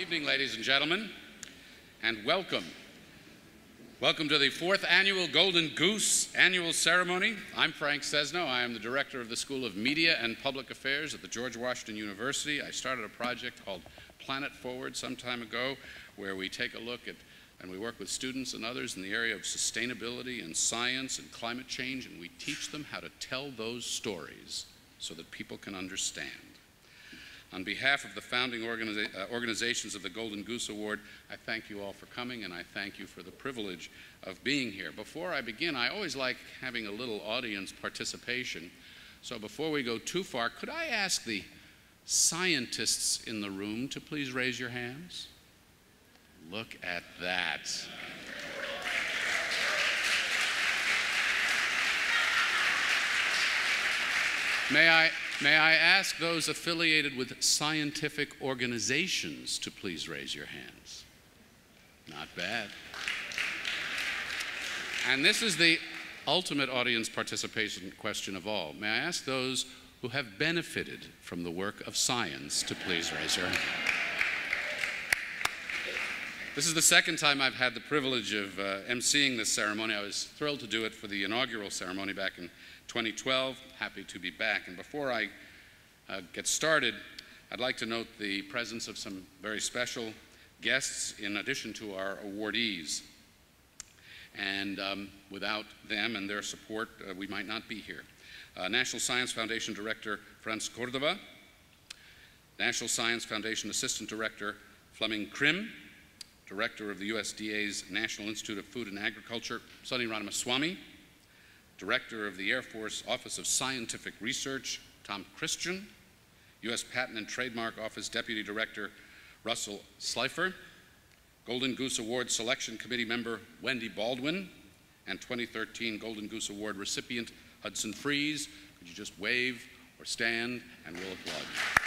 evening, ladies and gentlemen, and welcome. Welcome to the 4th Annual Golden Goose Annual Ceremony. I'm Frank Sesno. I am the Director of the School of Media and Public Affairs at the George Washington University. I started a project called Planet Forward some time ago, where we take a look at and we work with students and others in the area of sustainability and science and climate change, and we teach them how to tell those stories so that people can understand. On behalf of the founding organizations of the Golden Goose Award, I thank you all for coming, and I thank you for the privilege of being here. Before I begin, I always like having a little audience participation. So before we go too far, could I ask the scientists in the room to please raise your hands? Look at that. May I ask those affiliated with scientific organizations to please raise your hands? Not bad. And this is the ultimate audience participation question of all. May I ask those who have benefited from the work of science to please raise your hand? This is the second time I've had the privilege of emceeing this ceremony. I was thrilled to do it for the inaugural ceremony back in 2012. Happy to be back. And before I get started, I'd like to note the presence of some very special guests in addition to our awardees. And without them and their support, we might not be here. National Science Foundation Director Franz Cordova, National Science Foundation Assistant Director Fleming Krim, Director of the USDA's National Institute of Food and Agriculture, Sunny Ramaswamy, Director of the Air Force Office of Scientific Research, Tom Christian, U.S. Patent and Trademark Office Deputy Director Russell Slifer, Golden Goose Award Selection Committee member Wendy Baldwin, and 2013 Golden Goose Award recipient Hudson Freeze. Could you just wave or stand, and we'll applaud you.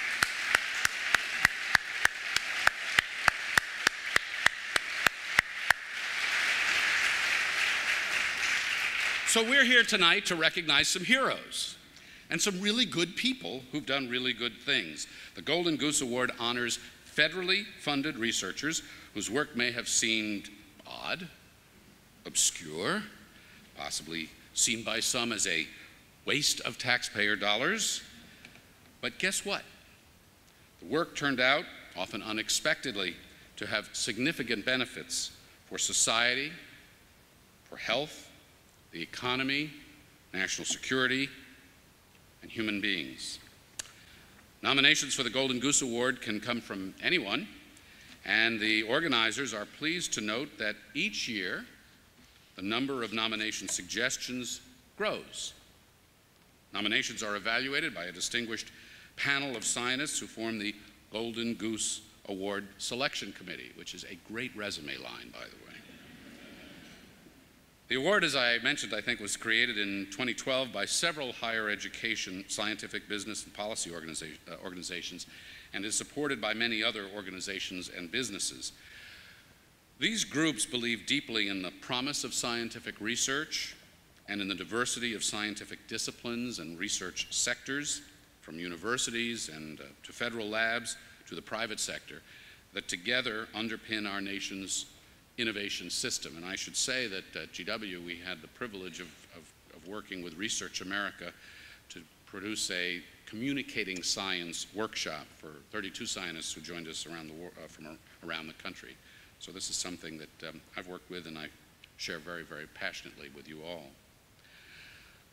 So we're here tonight to recognize some heroes and some really good people who've done really good things. The Golden Goose Award honors federally funded researchers whose work may have seemed odd, obscure, possibly seen by some as a waste of taxpayer dollars. But guess what? The work turned out, often unexpectedly, to have significant benefits for society, for health, the economy, national security, and human beings. Nominations for the Golden Goose Award can come from anyone, and the organizers are pleased to note that each year the number of nomination suggestions grows. Nominations are evaluated by a distinguished panel of scientists who form the Golden Goose Award Selection Committee, which is a great resume line, by the way. The award, as I mentioned, I think was created in 2012 by several higher education, scientific, business, and policy organizations, and is supported by many other organizations and businesses. These groups believe deeply in the promise of scientific research and in the diversity of scientific disciplines and research sectors, from universities and to federal labs to the private sector, that together underpin our nation's innovation system. And I should say that at GW we had the privilege of working with Research America to produce a communicating science workshop for 32 scientists who joined us around from around the country. So this is something that I've worked with and I share very, very passionately with you all.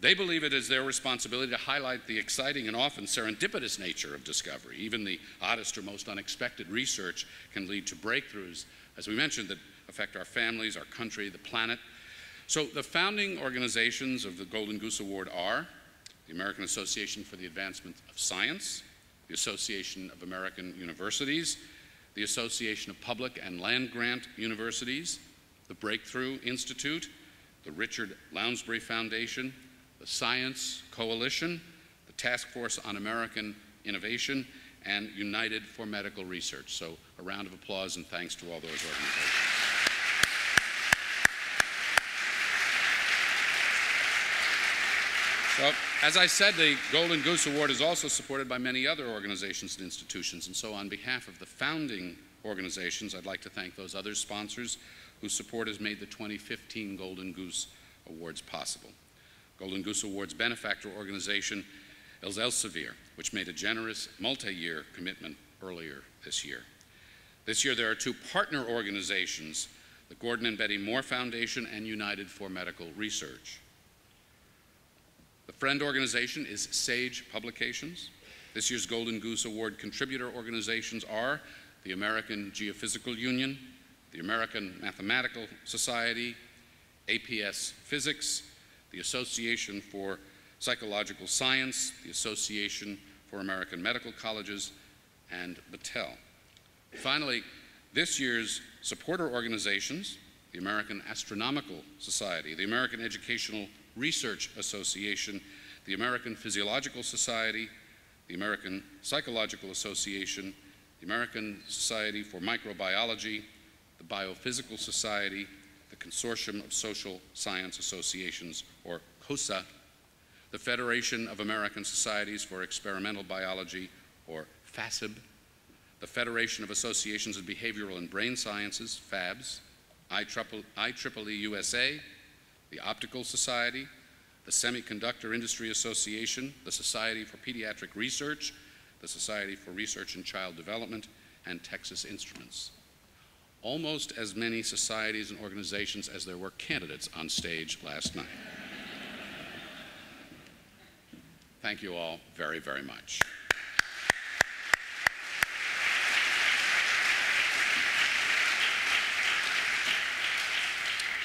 They believe it is their responsibility to highlight the exciting and often serendipitous nature of discovery. Even the oddest or most unexpected research can lead to breakthroughs, as we mentioned, that affect our families, our country, the planet. So the founding organizations of the Golden Goose Award are the American Association for the Advancement of Science, the Association of American Universities, the Association of Public and Land-Grant Universities, the Breakthrough Institute, the Richard Lounsbury Foundation, the Science Coalition, the Task Force on American Innovation, and United for Medical Research. So a round of applause and thanks to all those organizations. So, as I said, the Golden Goose Award is also supported by many other organizations and institutions, and so on behalf of the founding organizations, I'd like to thank those other sponsors whose support has made the 2015 Golden Goose Awards possible. Golden Goose Awards benefactor organization is Elsevier, which made a generous multi-year commitment earlier this year. This year there are 2 partner organizations, the Gordon and Betty Moore Foundation and United for Medical Research. The friend organization is Sage Publications. This year's Golden Goose Award contributor organizations are the American Geophysical Union, the American Mathematical Society, APS Physics, the Association for Psychological Science, the Association for American Medical Colleges, and Battelle. Finally, this year's supporter organizations, the American Astronomical Society, the American Educational Research Association, the American Physiological Society, the American Psychological Association, the American Society for Microbiology, the Biophysical Society, the Consortium of Social Science Associations, or COSA, the Federation of American Societies for Experimental Biology, or FASB, the Federation of Associations of Behavioral and Brain Sciences, FABS, IEEE USA, the Optical Society, the Semiconductor Industry Association, the Society for Pediatric Research, the Society for Research in Child Development, and Texas Instruments. Almost as many societies and organizations as there were candidates on stage last night. Thank you all very, very much.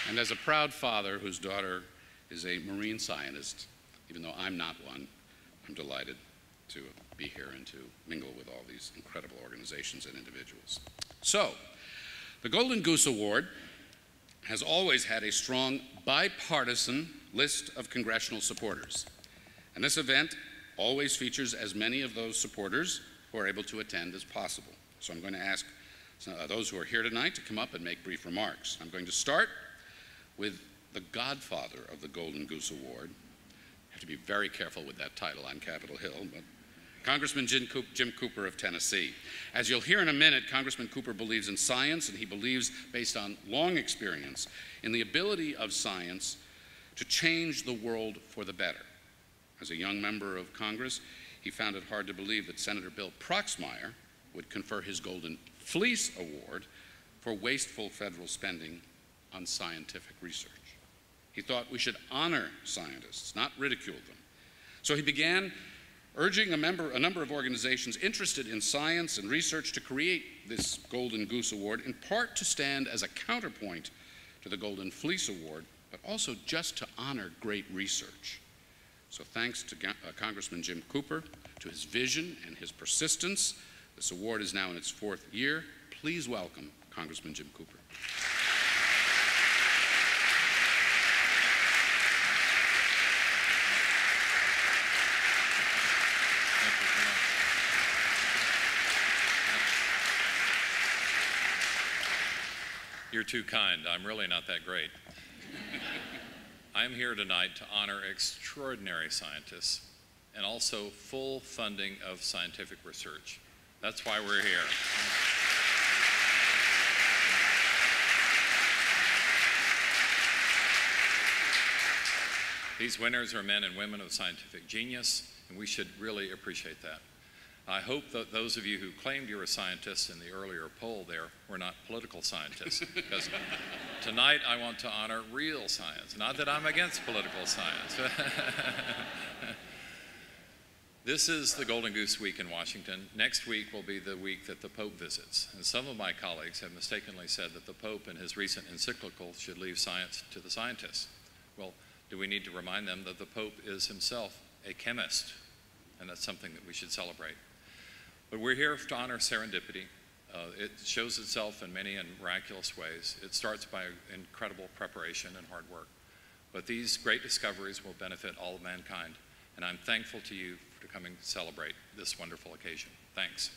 And as a proud father whose daughter is a marine scientist, even though I'm not one, I'm delighted to be here and to mingle with all these incredible organizations and individuals. So, the Golden Goose Award has always had a strong bipartisan list of congressional supporters. And this event always features as many of those supporters who are able to attend as possible. So I'm going to ask those who are here tonight to come up and make brief remarks. I'm going to start with the godfather of the Golden Goose Award. I have to be very careful with that title on Capitol Hill, but Congressman Jim Cooper of Tennessee. As you'll hear in a minute, Congressman Cooper believes in science, and he believes, based on long experience, in the ability of science to change the world for the better. As a young member of Congress, he found it hard to believe that Senator Bill Proxmire would confer his Golden Fleece Award for wasteful federal spending on scientific research. He thought we should honor scientists, not ridicule them. So he began urging a number of organizations interested in science and research to create this Golden Goose Award, in part to stand as a counterpoint to the Golden Fleece Award, but also just to honor great research. So thanks to Congressman Jim Cooper, to his vision and his persistence, this award is now in its 4th year. Please welcome Congressman Jim Cooper. You're too kind. I'm really not that great. I'm here tonight to honor extraordinary scientists and also full funding of scientific research. That's why we're here. These winners are men and women of scientific genius, and we should really appreciate that. I hope that those of you who claimed you were scientists in the earlier poll there were not political scientists, because tonight I want to honor real science, not that I'm against political science. This is the Golden Goose Week in Washington. Next week will be the week that the Pope visits, and some of my colleagues have mistakenly said that the Pope in his recent encyclical should leave science to the scientists. Well, do we need to remind them that the Pope is himself a chemist, and that's something that we should celebrate. But we're here to honor serendipity. It shows itself in many and miraculous ways. It starts by incredible preparation and hard work. But these great discoveries will benefit all of mankind, and I'm thankful to you for coming to celebrate this wonderful occasion. Thanks.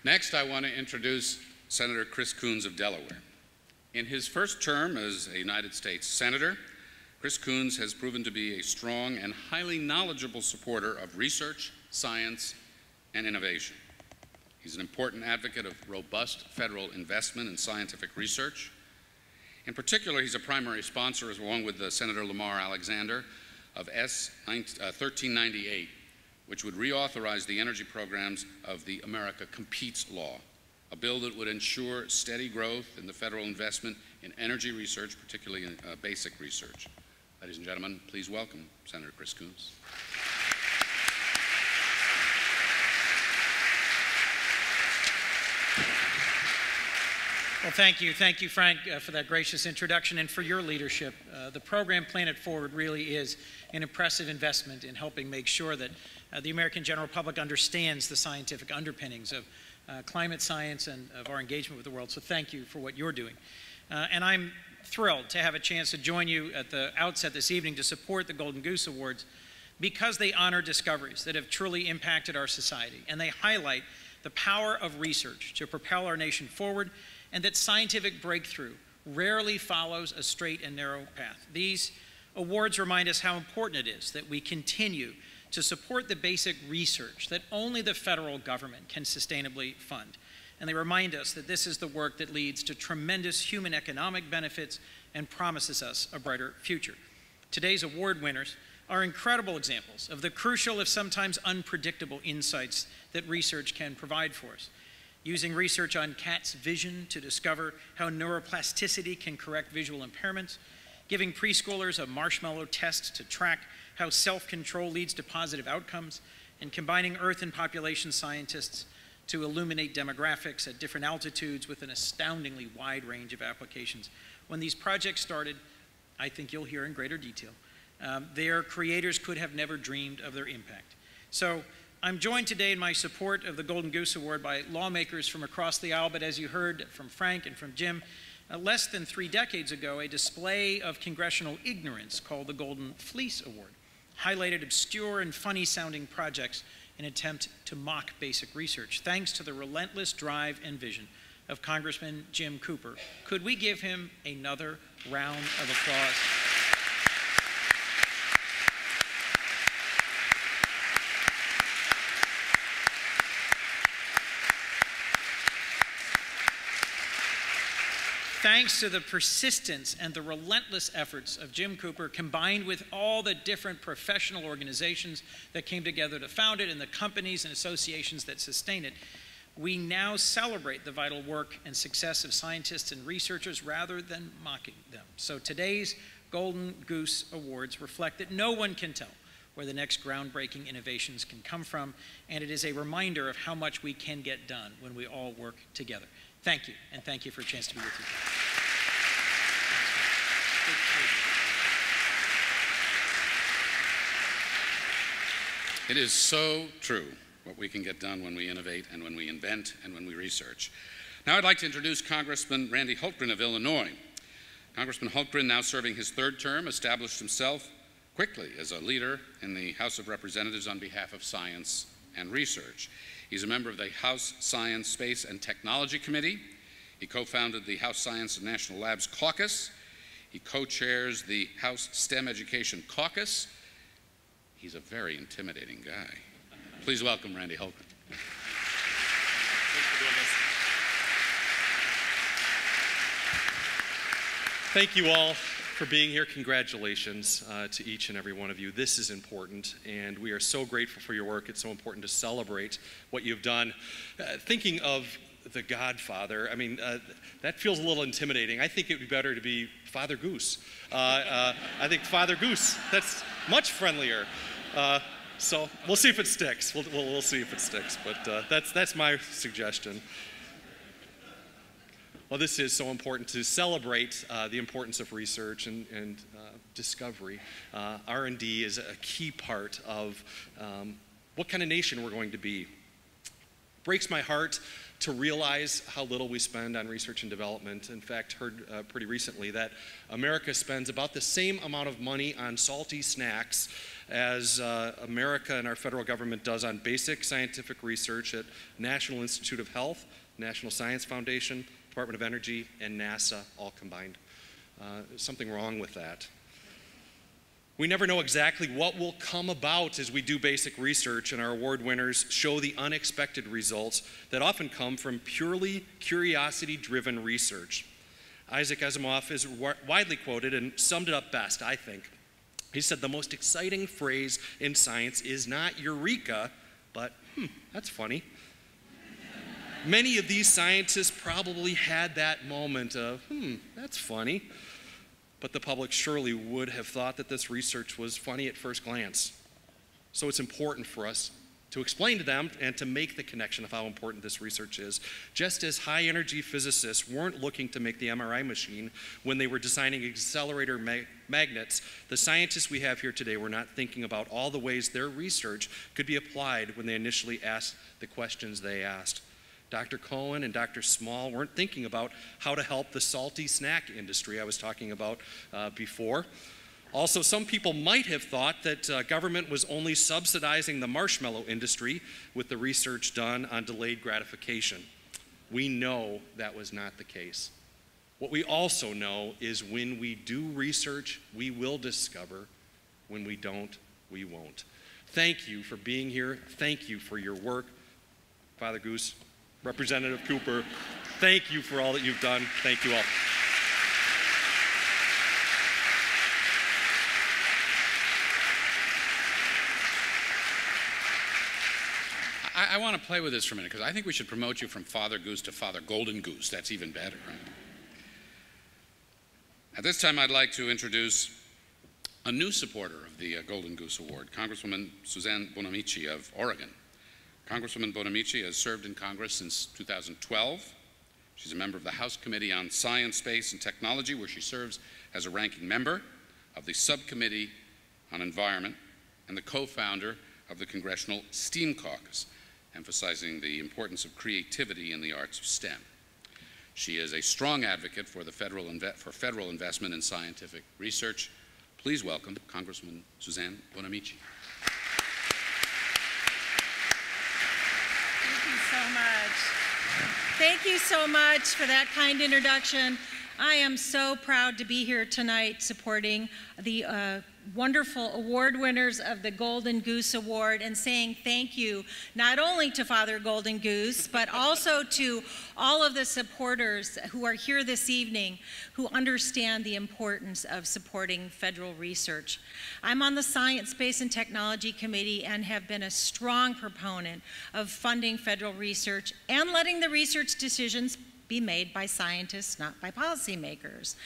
Next, I want to introduce Senator Chris Coons of Delaware. In his first term as a United States Senator, Chris Coons has proven to be a strong and highly knowledgeable supporter of research, science, and innovation. He's an important advocate of robust federal investment in scientific research. In particular, he's a primary sponsor, along with Senator Lamar Alexander, of S. 1398, which would reauthorize the energy programs of the America Competes Law, a bill that would ensure steady growth in the federal investment in energy research, particularly in basic research. Ladies and gentlemen, please welcome Senator Chris Coons. Well, thank you, Frank, for that gracious introduction and for your leadership. The program Planet Forward really is an impressive investment in helping make sure that the American general public understands the scientific underpinnings of climate science and of our engagement with the world. So thank you for what you're doing. And I'm thrilled to have a chance to join you at the outset this evening to support the Golden Goose Awards because they honor discoveries that have truly impacted our society, and they highlight the power of research to propel our nation forward, and that scientific breakthrough rarely follows a straight and narrow path. These awards remind us how important it is that we continue to support the basic research that only the federal government can sustainably fund. And they remind us that this is the work that leads to tremendous human economic benefits and promises us a brighter future. Today's award winners are incredible examples of the crucial, if sometimes unpredictable, insights that research can provide for us. Using research on cats' vision to discover how neuroplasticity can correct visual impairments, giving preschoolers a marshmallow test to track how self-control leads to positive outcomes, and combining Earth and population scientists to illuminate demographics at different altitudes with an astoundingly wide range of applications. When these projects started, I think you'll hear in greater detail, their creators could have never dreamed of their impact. So I'm joined today in my support of the Golden Goose Award by lawmakers from across the aisle, but as you heard from Frank and from Jim, less than 3 decades ago, a display of congressional ignorance called the Golden Fleece Award highlighted obscure and funny-sounding projects in an attempt to mock basic research. Thanks to the relentless drive and vision of Congressman Jim Cooper, could we give him another round of applause? Thanks to the persistence and the relentless efforts of Jim Cooper, combined with all the different professional organizations that came together to found it and the companies and associations that sustain it, we now celebrate the vital work and success of scientists and researchers rather than mocking them. So today's Golden Goose Awards reflect that no one can tell where the next groundbreaking innovations can come from, and it is a reminder of how much we can get done when we all work together. Thank you, and thank you for a chance to be with you. It is so true what we can get done when we innovate and when we invent and when we research. Now I'd like to introduce Congressman Randy Hultgren of Illinois. Congressman Hultgren, now serving his 3rd term, established himself quickly as a leader in the House of Representatives on behalf of science and research. He's a member of the House Science, Space, and Technology Committee. He co-founded the House Science and National Labs Caucus. He co-chairs the House STEM Education Caucus. He's a very intimidating guy. Please welcome Randy Hultgren. Thanks for doing this. Thank you all for being here. Congratulations to each and every one of you. This is important, and we are so grateful for your work. It's so important to celebrate what you've done. Thinking of the Godfather, I mean, that feels a little intimidating. I think it would be better to be Father Goose. I think Father Goose, that's much friendlier. So we'll see if it sticks. We'll see if it sticks, but that's my suggestion. Well, this is so important to celebrate the importance of research and discovery. R&D is a key part of what kind of nation we're going to be. Breaks my heart to realize how little we spend on research and development. In fact, heard pretty recently that America spends about the same amount of money on salty snacks as America and our federal government does on basic scientific research at National Institute of Health, National Science Foundation, Department of Energy, and NASA all combined. There's something wrong with that. We never know exactly what will come about as we do basic research, and our award winners show the unexpected results that often come from purely curiosity-driven research. Isaac Asimov is widely quoted and summed it up best, I think. He said, "The most exciting phrase in science is not eureka, but, that's funny." Many of these scientists probably had that moment of, that's funny. But the public surely would have thought that this research was funny at first glance. So it's important for us to explain to them and to make the connection of how important this research is. Just as high-energy physicists weren't looking to make the MRI machine when they were designing accelerator magnets, the scientists we have here today were not thinking about all the ways their research could be applied when they initially asked the questions they asked. Dr. Cohen and Dr. Small weren't thinking about how to help the salty snack industry I was talking about before. Also, some people might have thought that government was only subsidizing the marshmallow industry with the research done on delayed gratification. We know that was not the case. What we also know is when we do research, we will discover. When we don't, we won't. Thank you for being here. Thank you for your work. Father Goose, Representative Cooper, thank you for all that you've done. Thank you all. I want to play with this for a minute because I think we should promote you from Father Goose to Father Golden Goose. That's even better. Right? At this time, I'd like to introduce a new supporter of the Golden Goose Award, Congresswoman Suzanne Bonamici of Oregon. Congresswoman Bonamici has served in Congress since 2012. She's a member of the House Committee on Science, Space, and Technology, where she serves as a ranking member of the Subcommittee on Environment and the co-founder of the Congressional STEAM Caucus, emphasizing the importance of creativity in the arts of STEM. She is a strong advocate for federal investment in scientific research. Please welcome Congresswoman Suzanne Bonamici. Thank you so much for that kind introduction. I am so proud to be here tonight supporting the wonderful award winners of the Golden Goose Award and saying thank you not only to Father Golden Goose, but also to all of the supporters who are here this evening who understand the importance of supporting federal research. I'm on the Science, Space, and Technology Committee and have been a strong proponent of funding federal research and letting the research decisions be made by scientists, not by policymakers.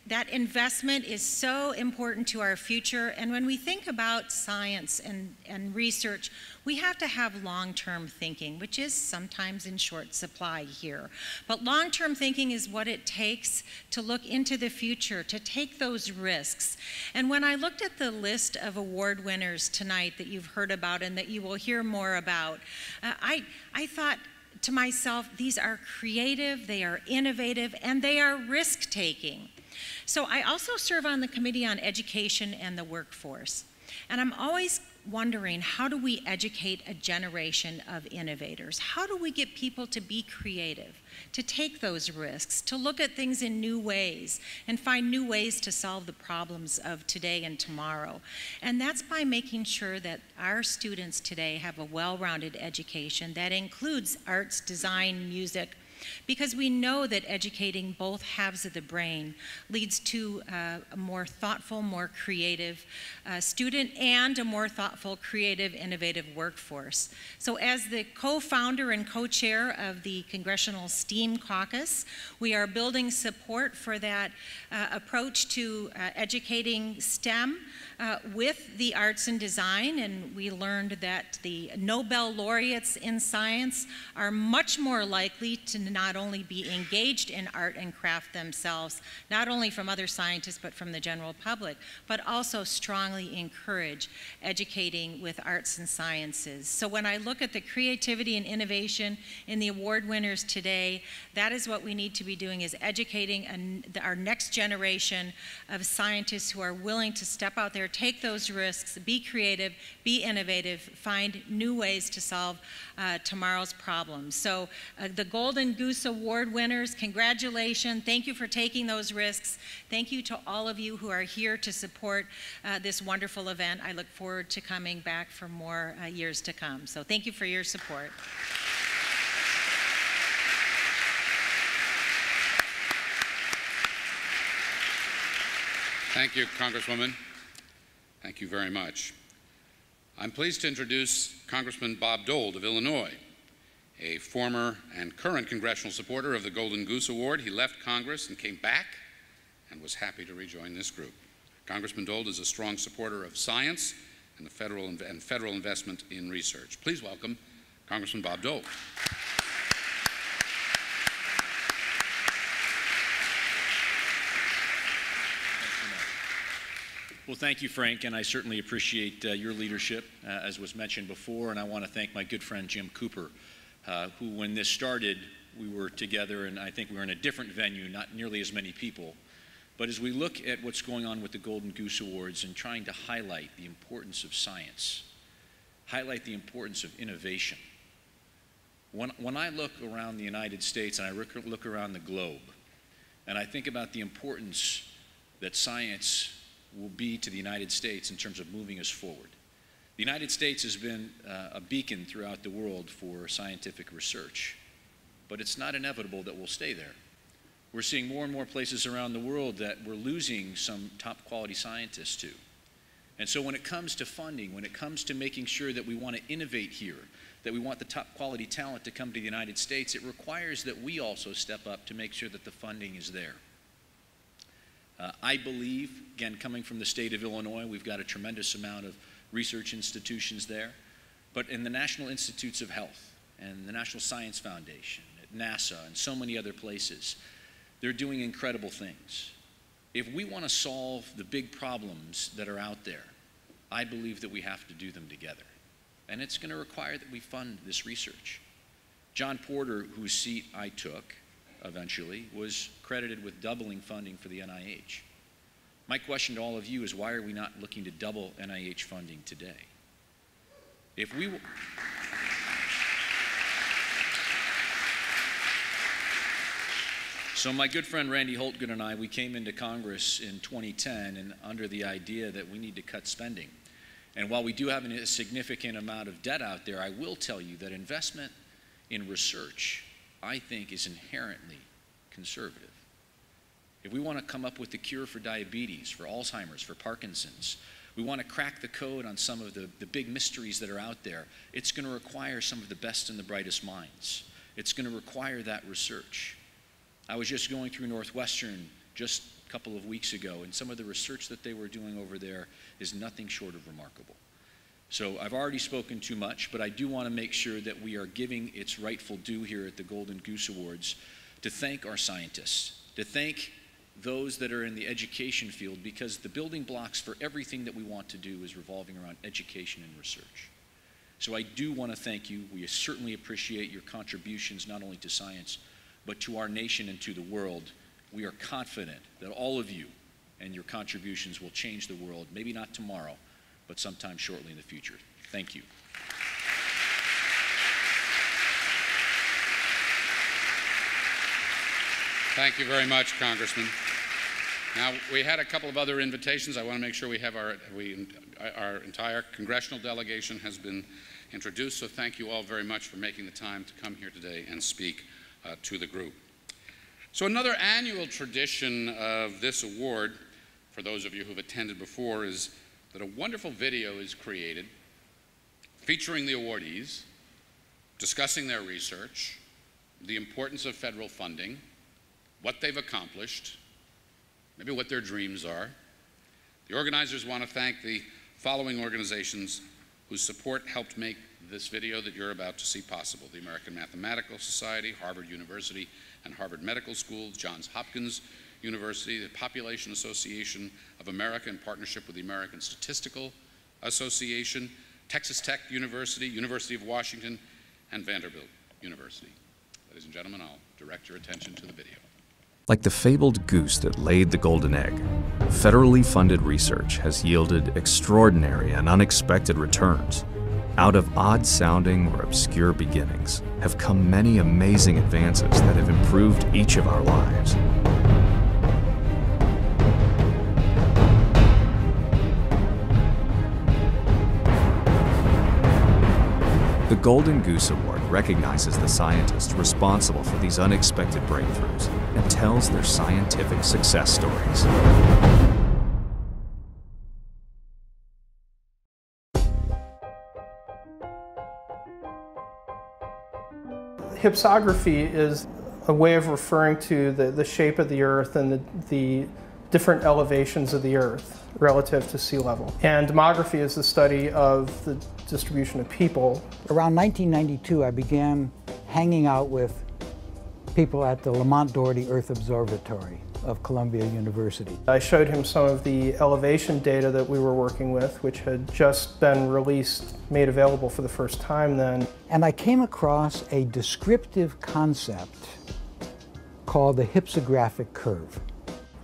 That investment is so important to our future, and when we think about science and research, we have to have long-term thinking, which is sometimes in short supply here. But long-term thinking is what it takes to look into the future, to take those risks. And when I looked at the list of award winners tonight that you've heard about and that you will hear more about, I thought to myself, these are creative, they are innovative, and they are risk-taking. So I also serve on the Committee on Education and the Workforce. And I'm always wondering, how do we educate a generation of innovators? How do we get people to be creative, to take those risks, to look at things in new ways and find new ways to solve the problems of today and tomorrow? And that's by making sure that our students today have a well-rounded education that includes arts, design, music, because we know that educating both halves of the brain leads to a more thoughtful, more creative student and a more thoughtful, creative, innovative workforce. So as the co-founder and co-chair of the Congressional STEAM Caucus, we are building support for that approach to educating STEM with the arts and design, and we learned that the Nobel laureates in science are much more likely to not only be engaged in art and craft themselves, not only from other scientists but from the general public, but also strongly encourage educating with arts and sciences. So when I look at the creativity and innovation in the award winners today, that is what we need to be doing, is educating our next generation of scientists who are willing to step out there, take those risks, be creative, be innovative, find new ways to solve tomorrow's problems. So the Golden Goose Goose Award winners, congratulations. Thank you for taking those risks. Thank you to all of you who are here to support this wonderful event. I look forward to coming back for more years to come. So thank you for your support. Thank you, Congresswoman. Thank you very much. I'm pleased to introduce Congressman Bob Dold of Illinois, a former and current congressional supporter of the Golden Goose Award. He left Congress and came back and was happy to rejoin this group. Congressman Dold is a strong supporter of science and the federal investment in research. Please welcome Congressman Bob Dold. Well, thank you, Frank, and I certainly appreciate your leadership, as was mentioned before, and I want to thank my good friend Jim Cooper, who, when this started, we were together, and I think we were in a different venue, not nearly as many people. But as we look at what's going on with the Golden Goose Awards and trying to highlight the importance of science, highlight the importance of innovation, when I look around the United States and I look around the globe, and I think about the importance that science will be to the United States in terms of moving us forward. The United States has been a beacon throughout the world for scientific research, but it's not inevitable that we'll stay there. We're seeing more and more places around the world that we're losing some top quality scientists to. And so when it comes to funding, when it comes to making sure that we want to innovate here, that we want the top quality talent to come to the United States, it requires that we also step up to make sure that the funding is there. I believe, again, coming from the state of Illinois, we've got a tremendous amount of research institutions there, but in the National Institutes of Health and the National Science Foundation, at NASA, and so many other places, they're doing incredible things. If we want to solve the big problems that are out there, I believe that we have to do them together. And it's going to require that we fund this research. John Porter, whose seat I took, eventually, was credited with doubling funding for the NIH. My question to all of you is, why are we not looking to double NIH funding today? If we So my good friend Randy Hultgren and I, we came into Congress in 2010 and under the idea that we need to cut spending. And while we do have a significant amount of debt out there, I will tell you that investment in research, I think, is inherently conservative. If we want to come up with the cure for diabetes, for Alzheimer's, for Parkinson's, we want to crack the code on some of the big mysteries that are out there, it's going to require some of the best and the brightest minds. It's going to require that research. I was just going through Northwestern just a couple of weeks ago, and some of the research that they were doing over there is nothing short of remarkable. So I've already spoken too much, but I do want to make sure that we are giving its rightful due here at the Golden Goose Awards to thank our scientists, to thank those that are in the education field, because the building blocks for everything that we want to do is revolving around education and research. So I do want to thank you. We certainly appreciate your contributions not only to science, but to our nation and to the world. We are confident that all of you and your contributions will change the world, maybe not tomorrow, but sometime shortly in the future. Thank you. Thank you very much, Congressman. Now, we had a couple of other invitations. I want to make sure we have our entire congressional delegation has been introduced, so thank you all very much for making the time to come here today and speak to the group. So another annual tradition of this award, for those of you who've attended before, is that a wonderful video is created featuring the awardees, discussing their research, the importance of federal funding, what they've accomplished, maybe what their dreams are. The organizers want to thank the following organizations whose support helped make this video that you're about to see possible: the American Mathematical Society, Harvard University and Harvard Medical School, Johns Hopkins University, the Population Association of America in partnership with the American Statistical Association, Texas Tech University, University of Washington, and Vanderbilt University. Ladies and gentlemen, I'll direct your attention to the video. Like the fabled goose that laid the golden egg, federally funded research has yielded extraordinary and unexpected returns. Out of odd-sounding or obscure beginnings have come many amazing advances that have improved each of our lives. The Golden Goose Award recognizes the scientists responsible for these unexpected breakthroughs and tells their scientific success stories. Hypsography is a way of referring to the shape of the Earth and the different elevations of the Earth relative to sea level. And demography is the study of the distribution of people. Around 1992, I began hanging out with people at the Lamont Doherty Earth Observatory of Columbia University. I showed him some of the elevation data that we were working with, which had just been released, made available for the first time then. And I came across a descriptive concept called the hypsographic curve.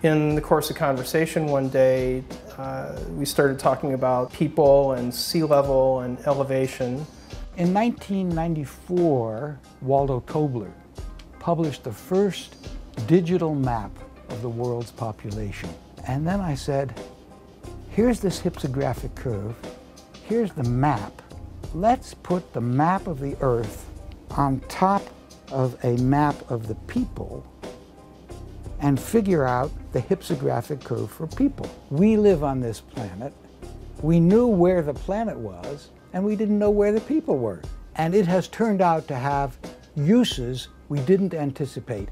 In the course of conversation one day, we started talking about people and sea level and elevation. In 1994, Waldo Tobler published the first digital map of the world's population. And then I said, here's this hypsographic curve, here's the map. Let's put the map of the Earth on top of a map of the people and figure out the hypsographic curve for people. We live on this planet. We knew where the planet was, and we didn't know where the people were. And it has turned out to have uses we didn't anticipate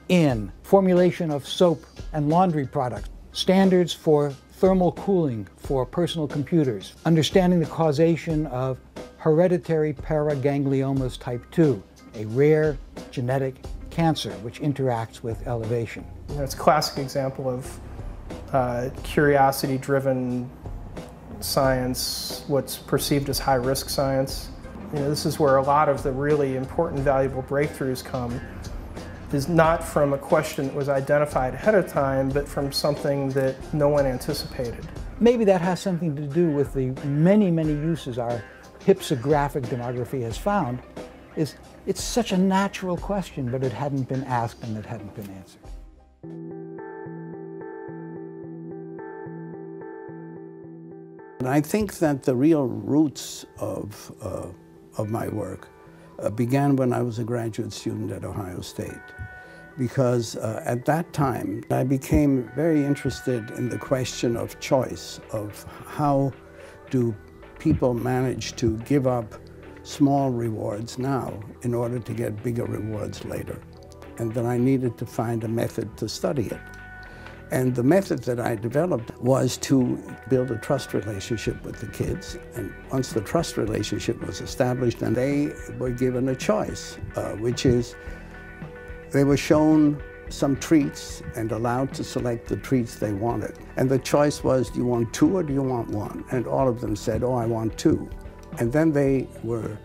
in formulation of soap and laundry products, standards for thermal cooling for personal computers, understanding the causation of hereditary paragangliomas type 2, a rare genetic cancer which interacts with elevation. You know, it's a classic example of curiosity-driven science, what's perceived as high-risk science. You know, this is where a lot of the really important, valuable breakthroughs come, is not from a question that was identified ahead of time, but from something that no one anticipated. Maybe that has something to do with the many, many uses our hypsographic demography has found. It's such a natural question, but it hadn't been asked and it hadn't been answered. I think that the real roots of my work began when I was a graduate student at Ohio State. Because at that time, I became very interested in the question of choice, of how do people manage to give up small rewards now in order to get bigger rewards later. And then I needed to find a method to study it. And the method that I developed was to build a trust relationship with the kids. And once the trust relationship was established, then they were given a choice, which is they were shown some treats and allowed to select the treats they wanted. And the choice was, do you want 2 or do you want 1? And all of them said, oh, I want 2. And then they were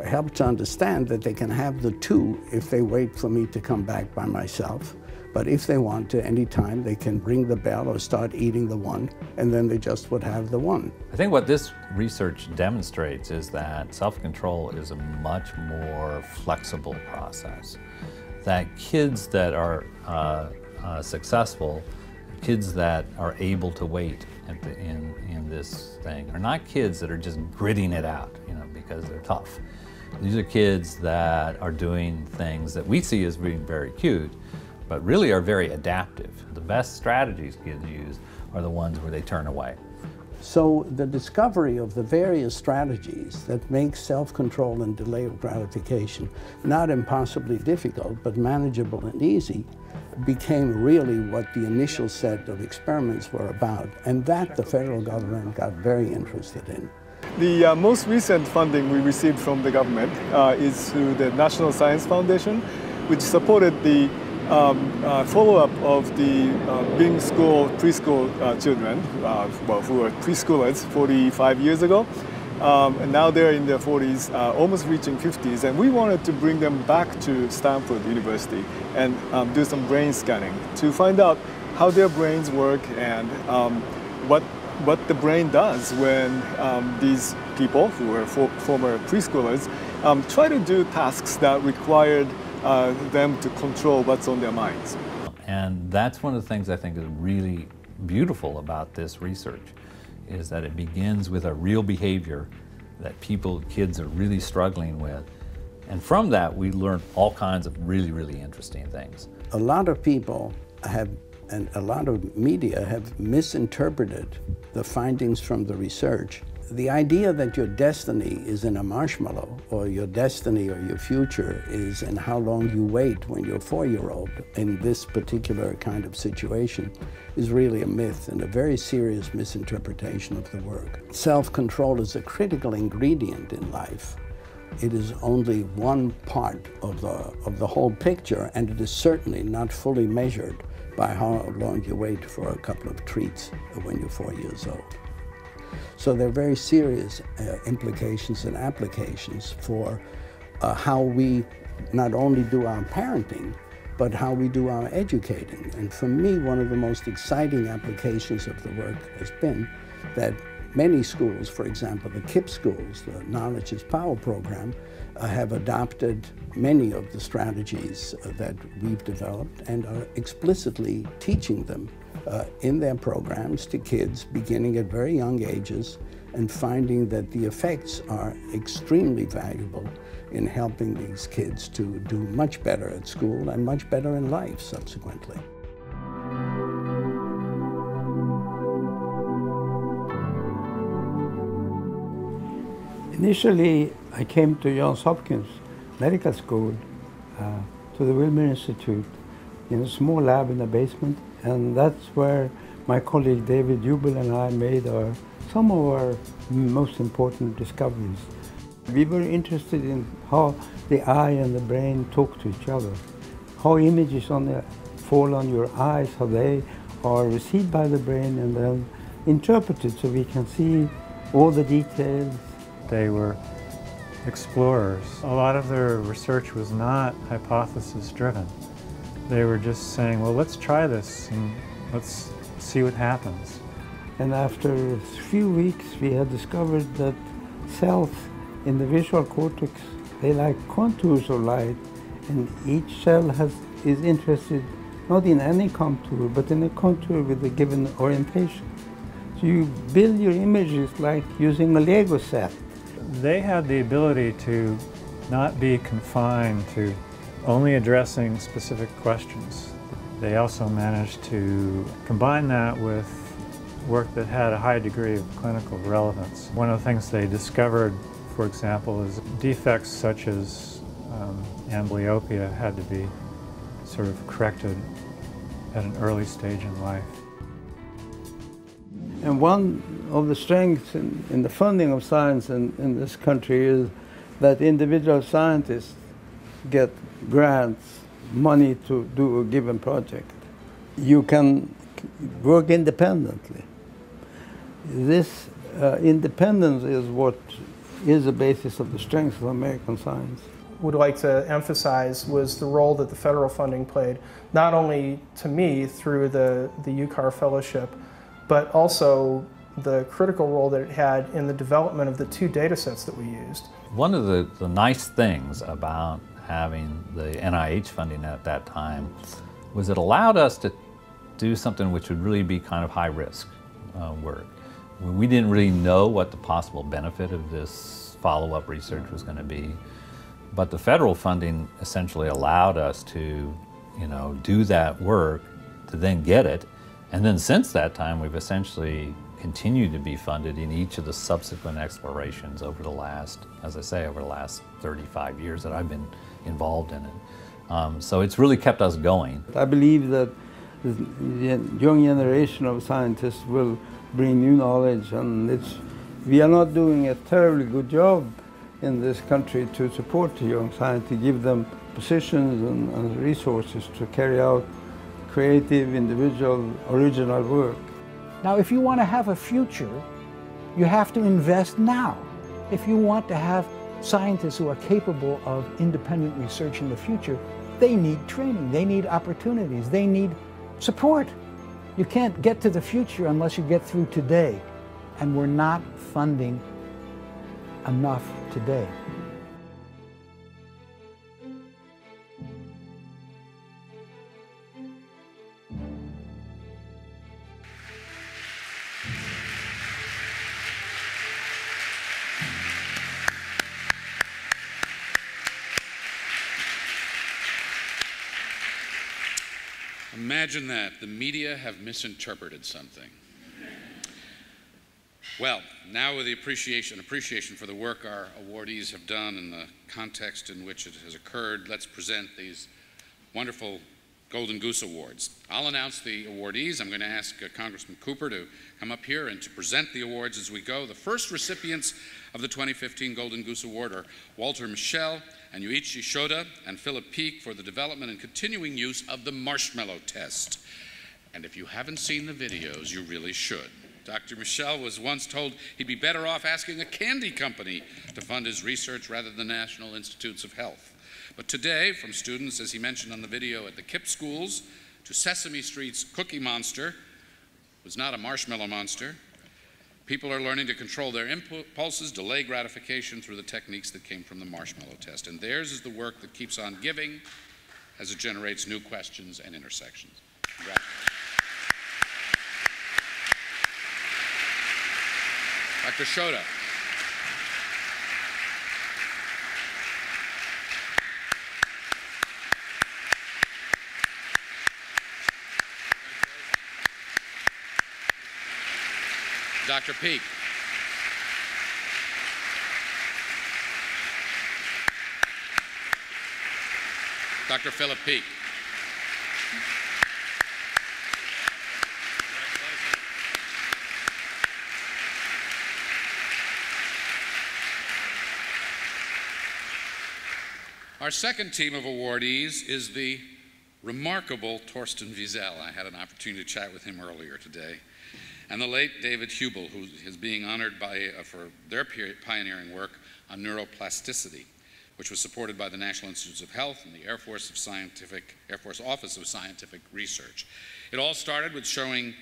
helped to understand that they can have the 2 if they wait for me to come back by myself. But if they want to, anytime, they can ring the bell or start eating the 1, and then they just would have the 1. I think what this research demonstrates is that self-control is a much more flexible process. That kids that are successful, kids that are able to wait in this thing, are not kids that are just gritting it out, you know, because they're tough. These are kids that are doing things that we see as being very cute, but really are very adaptive. The best strategies kids use are the ones where they turn away. So the discovery of the various strategies that make self-control and delay of gratification not impossibly difficult, but manageable and easy, became really what the initial set of experiments were about, and that the federal government got very interested in. The most recent funding we received from the government is through the National Science Foundation, which supported the follow-up of the being school preschool children, who were preschoolers 45 years ago. And now they're in their 40s, almost reaching 50s, and we wanted to bring them back to Stanford University and do some brain scanning to find out how their brains work and what the brain does when these people who were former preschoolers try to do tasks that required them to control what's on their minds. And that's one of the things I think is really beautiful about this research, is that it begins with a real behavior that kids are really struggling with. And from that, we learn all kinds of really, really interesting things. A lot of people and a lot of media have misinterpreted the findings from the research. The idea that your destiny is in a marshmallow, or your destiny or your future is in how long you wait when you're a 4-year-old in this particular kind of situation, is really a myth and a very serious misinterpretation of the work. Self-control is a critical ingredient in life. It is only one part of the whole picture, and it is certainly not fully measured by how long you wait for a couple of treats when you're 4 years old. So there are very serious implications and applications for how we not only do our parenting, but how we do our educating. And for me, one of the most exciting applications of the work has been that many schools, for example, the KIPP schools, the Knowledge is Power program, have adopted many of the strategies that we've developed and are explicitly teaching them in their programs to kids beginning at very young ages, and finding that the effects are extremely valuable in helping these kids to do much better at school and much better in life subsequently. Initially, I came to Johns Hopkins Medical School, to the Wilmer Institute, in a small lab in the basement, and that's where my colleague David Jubel and I made some of our most important discoveries. We were interested in how the eye and the brain talk to each other, how images fall on your eyes, how they are received by the brain and then interpreted so we can see all the details. They were explorers. A lot of their research was not hypothesis-driven. They were just saying, well, let's try this and let's see what happens. And after a few weeks, we had discovered that cells in the visual cortex, they like contours of light, and each cell is interested not in any contour, but in a contour with a given orientation. So you build your images like using a Lego set. They had the ability to not be confined to only addressing specific questions. They also managed to combine that with work that had a high degree of clinical relevance. One of the things they discovered, for example, is defects such as amblyopia had to be sort of corrected at an early stage in life. And one of the strengths in the funding of science in this country is that individual scientists get grants, money to do a given project. You can work independently. This independence is what is the basis of the strength of American science. Would like to emphasize was the role that the federal funding played, not only to me through the UCAR fellowship, but also the critical role that it had in the development of the 2 data sets that we used. One of the nice things about having the NIH funding at that time was it allowed us to do something which would really be kind of high-risk work. We didn't really know what the possible benefit of this follow-up research was going to be, but the federal funding essentially allowed us to, do that work, to then get it, and then since that time we've essentially continued to be funded in each of the subsequent explorations over the last, as I say, over the last 35 years that I've been involved in it. So it's really kept us going. I believe that the young generation of scientists will bring new knowledge, and we are not doing a terribly good job in this country to support the young scientists, to give them positions and resources to carry out creative, individual, original work. Now, if you want to have a future, you have to invest now. If you want to have scientists who are capable of independent research in the future, they need training, they need opportunities, they need support. You can't get to the future unless you get through today. And we're not funding enough today. Imagine that. The media have misinterpreted something. Well, now with the appreciation for the work our awardees have done and the context in which it has occurred, let's present these wonderful Golden Goose Awards. I'll announce the awardees. I'm going to ask Congressman Cooper to come up here and to present the awards as we go. The first recipients of the 2015 Golden Goose Award are Walter Mischel and Yuichi Shoda and Philip Peake for the development and continuing use of the marshmallow test. And if you haven't seen the videos, you really should. Dr. Mischel was once told he'd be better off asking a candy company to fund his research rather than National Institutes of Health. But today, from students, as he mentioned on the video, at the KIPP schools, to Sesame Street's Cookie Monster, was not a marshmallow monster, people are learning to control their impulses, delay gratification through the techniques that came from the marshmallow test. And theirs is the work that keeps on giving as it generates new questions and intersections. Congratulations. Dr. Shoda. Dr. Peake. Dr. Philip Peake. Our second team of awardees is the remarkable Torsten Wiesel. I had an opportunity to chat with him earlier today. And the late David Hubel, who is being honored for their pioneering work on neuroplasticity, which was supported by the National Institutes of Health and the Air Force Office of Scientific Research. It all started with showing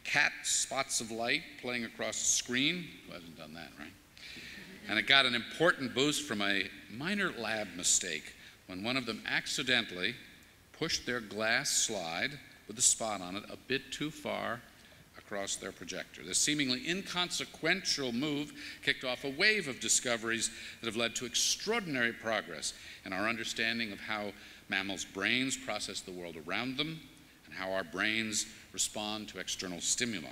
cat spots of light playing across the screen. Who hasn't done that, right? And it got an important boost from a minor lab mistake when one of them accidentally pushed their glass slide with the spot on it a bit too far across their projector. This seemingly inconsequential move kicked off a wave of discoveries that have led to extraordinary progress in our understanding of how mammals' brains process the world around them and how our brains respond to external stimuli.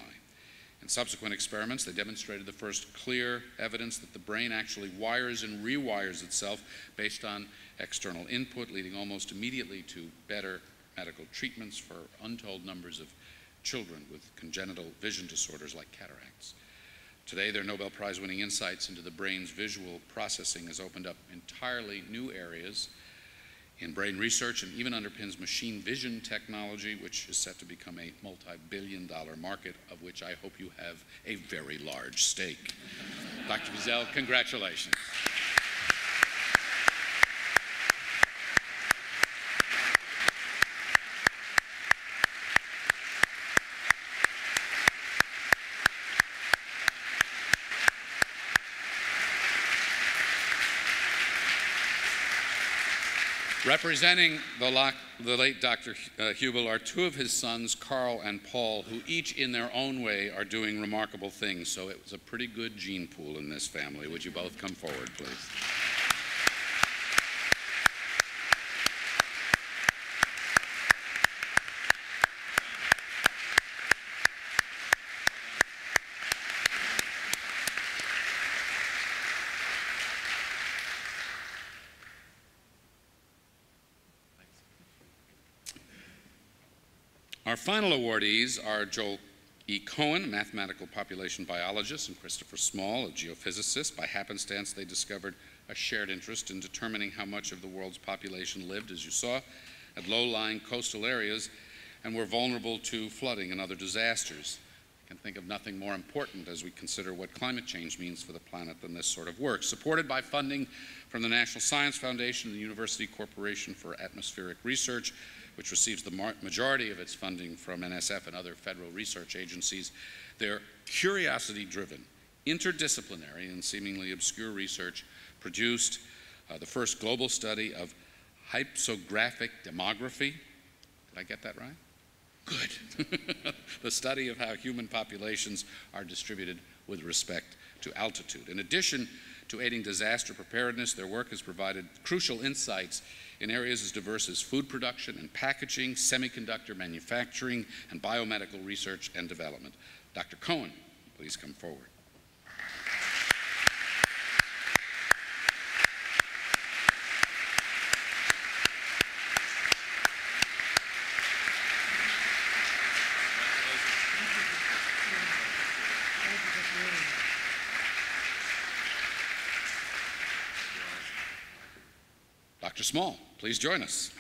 In subsequent experiments, they demonstrated the first clear evidence that the brain actually wires and rewires itself based on external input, leading almost immediately to better medical treatments for untold numbers of children with congenital vision disorders like cataracts. Today, their Nobel Prize-winning insights into the brain's visual processing has opened up entirely new areas in brain research and even underpins machine vision technology, which is set to become a multi-billion-dollar market, of which I hope you have a very large stake. Dr. Wiesel, congratulations. Representing the late Dr. Hubel are two of his sons, Carl and Paul, who each in their own way are doing remarkable things. So it was a pretty good gene pool in this family. Would you both come forward, please? Our final awardees are Joel E. Cohen, a mathematical population biologist, and Christopher Small, a geophysicist. By happenstance, they discovered a shared interest in determining how much of the world's population lived, as you saw, at low-lying coastal areas and were vulnerable to flooding and other disasters. I can think of nothing more important as we consider what climate change means for the planet than this sort of work. Supported by funding from the National Science Foundation and the University Corporation for Atmospheric Research, which receives the majority of its funding from NSF and other federal research agencies, their curiosity-driven, interdisciplinary and seemingly obscure research produced the first global study of hypsographic demography. Did I get that right? Good. The study of how human populations are distributed with respect to altitude. In addition to aiding disaster preparedness, their work has provided crucial insights in areas as diverse as food production and packaging, semiconductor manufacturing, and biomedical research and development. Dr. Cohen, please come forward. Dr. Small, please join us.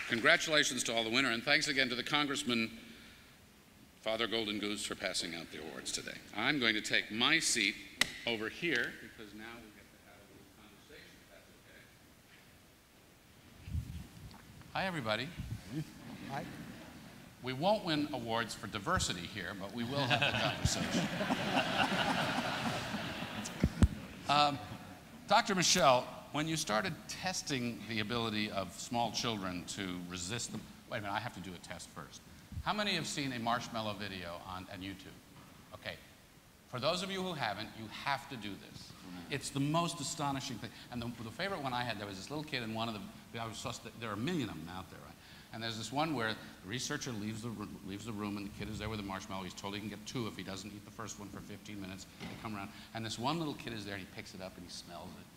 Congratulations to all the winners, and thanks again to the Congressman, Father Golden Goose, for passing out the awards today. I'm going to take my seat over here because now we get to have a little conversation, if that's okay. Hi, everybody. Hi. We won't win awards for diversity here, but we will have the conversation. Dr. Mischel, when you started testing the ability of small children to resist them, wait a minute, I have to do a test first. How many have seen a marshmallow video on YouTube? Okay. For those of you who haven't, you have to do this. It's the most astonishing thing. And the favorite one I had, there was this little kid in one of the, there are a million of them out there, right? And there's this one where the researcher leaves the room and the kid is there with a marshmallow. He's told he can get 2 if he doesn't eat the first one for 15 minutes. They come around. And this one little kid is there and he picks it up and he smells it.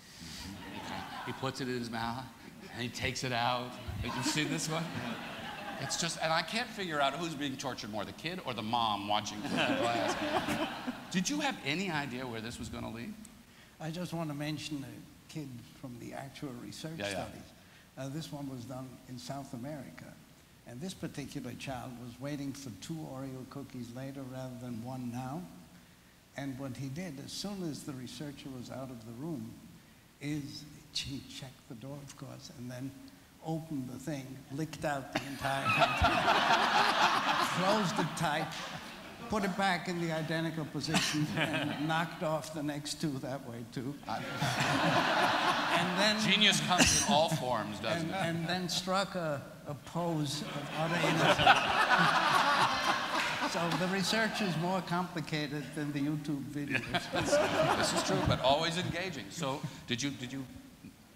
He puts it in his mouth and he takes it out. Did you see this one? It's just, and I can't figure out who's being tortured more, the kid or the mom watching through the glass. Did you have any idea where this was going to lead? I just want to mention a kid from the actual research studies. This one was done in South America. And this particular child was waiting for 2 Oreo cookies later rather than 1 now. And what he did, as soon as the researcher was out of the room, is he checked the door, of course, and then opened the thing, licked out the entire content, closed it tight, put it back in the identical position, and knocked off the next 2 that way, too. And then, genius comes in all forms, doesn't it? And then struck a pose of utter innocence. So the research is more complicated than the YouTube videos. This is true, but always engaging. So did you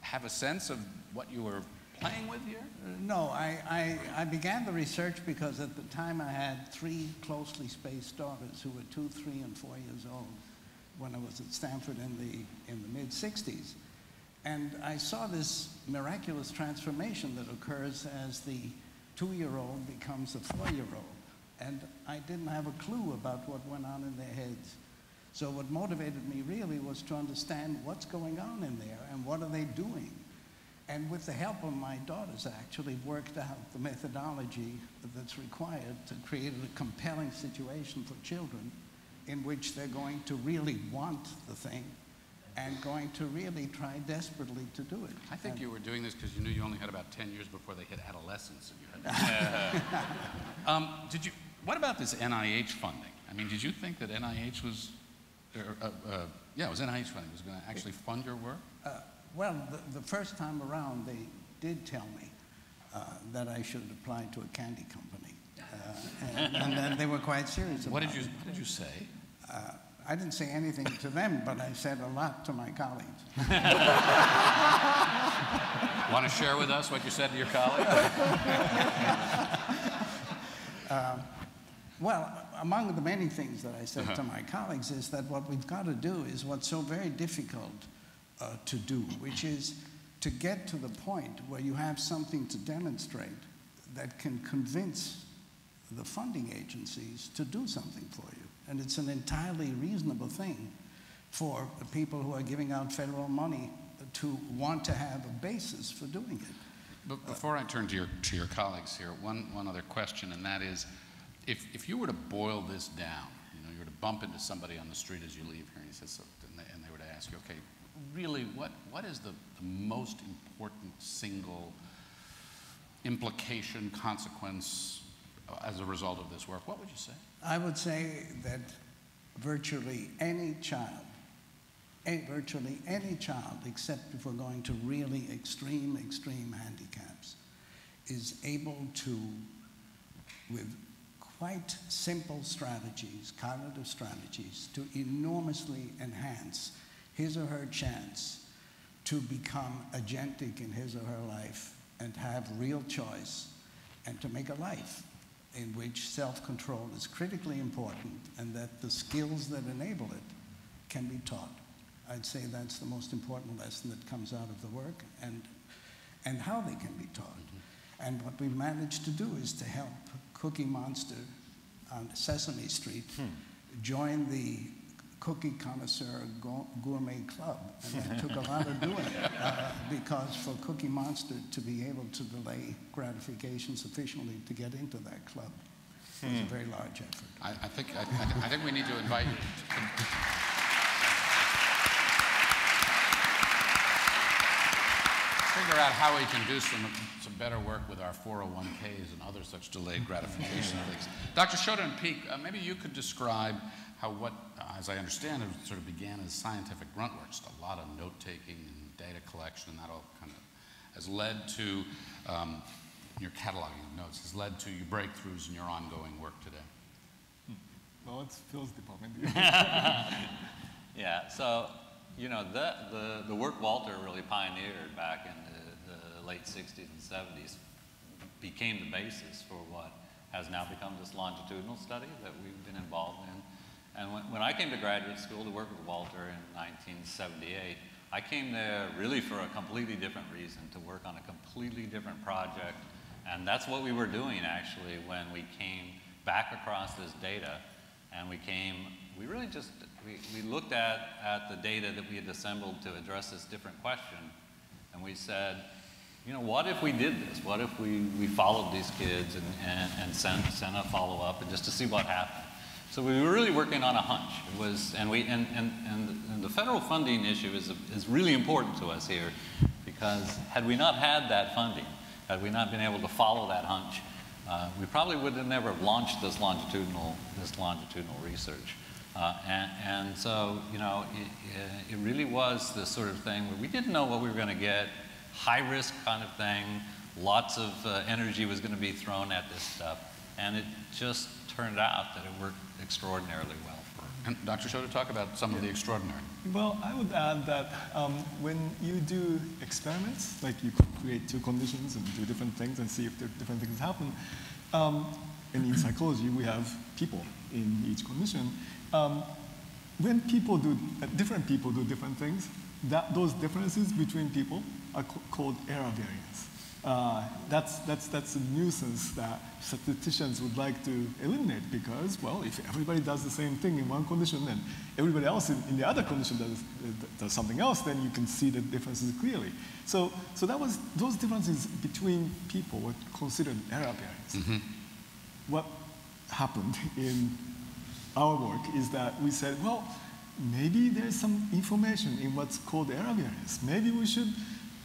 have a sense of what you were playing with here? No, I began the research because at the time I had 3 closely spaced daughters who were 2, 3, and 4 years old when I was at Stanford in the mid-60s. And I saw this miraculous transformation that occurs as the 2-year-old becomes a 4-year-old. And I didn't have a clue about what went on in their heads. So what motivated me really was to understand what's going on in there and what are they doing. And with the help of my daughters, I actually worked out the methodology that's required to create a compelling situation for children in which they're going to really want the thing and going to really try desperately to do it. I think you were doing this because you knew you only had about 10 years before they hit adolescence. And you had what about this NIH funding? I mean, did you think that NIH was, it was NIH funding was going to actually fund your work? Well, the first time around, they did tell me that I should apply to a candy company. And then they were quite serious about it. What did you say? I didn't say anything to them, but I said a lot to my colleagues. Want to share with us what you said to your colleagues? Well, among the many things that I said to my colleagues is that what we've got to do is what's so very difficult to do, which is to get to the point where you have something to demonstrate that can convince the funding agencies to do something for you. And it's an entirely reasonable thing for the people who are giving out federal money to want to have a basis for doing it. But before I turn to your colleagues here, one other question, and that is If you were to boil this down, you know, you were to bump into somebody on the street as you leave here, and he says, and they were to ask you, okay, really, what is the most important single implication, consequence as a result of this work, what would you say? I would say that virtually any child, except if we're going to really extreme handicaps, is able to, with quite simple strategies, cognitive strategies, to enormously enhance his or her chance to become agentic in his or her life and have real choice and to make a life in which self-control is critically important and that the skills that enable it can be taught. I'd say that's the most important lesson that comes out of the work and how they can be taught. Mm-hmm. And what we've managed to do is to help Cookie Monster on Sesame Street join the Cookie Connoisseur Gourmet Club. And that took a lot of doing because for Cookie Monster to be able to delay gratification sufficiently to get into that club was a very large effort. I think we need to invite you to figure out how we can do some better work with our 401ks and other such delayed gratification things. Dr. Shoda and Peake, maybe you could describe how what, as I understand it, sort of began as scientific grunt work, just a lot of note-taking and data collection, and that all kind of has led to your cataloging of notes, has led to your breakthroughs in your ongoing work today. Well, it's Phil's department. Yeah, so, you know, the work Walter really pioneered back in the late 60s and 70s became the basis for what has now become this longitudinal study that we've been involved in. And when I came to graduate school to work with Walter in 1978, I came there really for a completely different reason, to work on a completely different project. And that's what we were doing, actually, when we came back across this data. And we really just, we looked at the data that we had assembled to address this different question. And we said, you know, what if we did this? What if we followed these kids and sent a follow-up and just to see what happened? So we were really working on a hunch. It was, and the federal funding issue is really important to us here, because had we not had that funding, had we not been able to follow that hunch, we probably would have never launched this longitudinal research. And so, you know, it really was this sort of thing where we didn't know what we were going to get, high-risk kind of thing, lots of energy was going to be thrown at this stuff, and it just turned out that it worked extraordinarily well for us. And Dr. Shoda, talk about some of the extraordinary. Well, I would add that when you do experiments, like you create two conditions and do different things and see if different things happen, and in psychology we have people in each condition. When people different people do different things, those differences between people are called error variance. That's a nuisance that statisticians would like to eliminate, because, well, if everybody does the same thing in one condition and everybody else in the other condition does something else, then you can see the differences clearly. So those differences between people were considered error variance. Mm-hmm. What happened in our work is that we said, well, maybe there's some information in what's called error variance. Maybe we should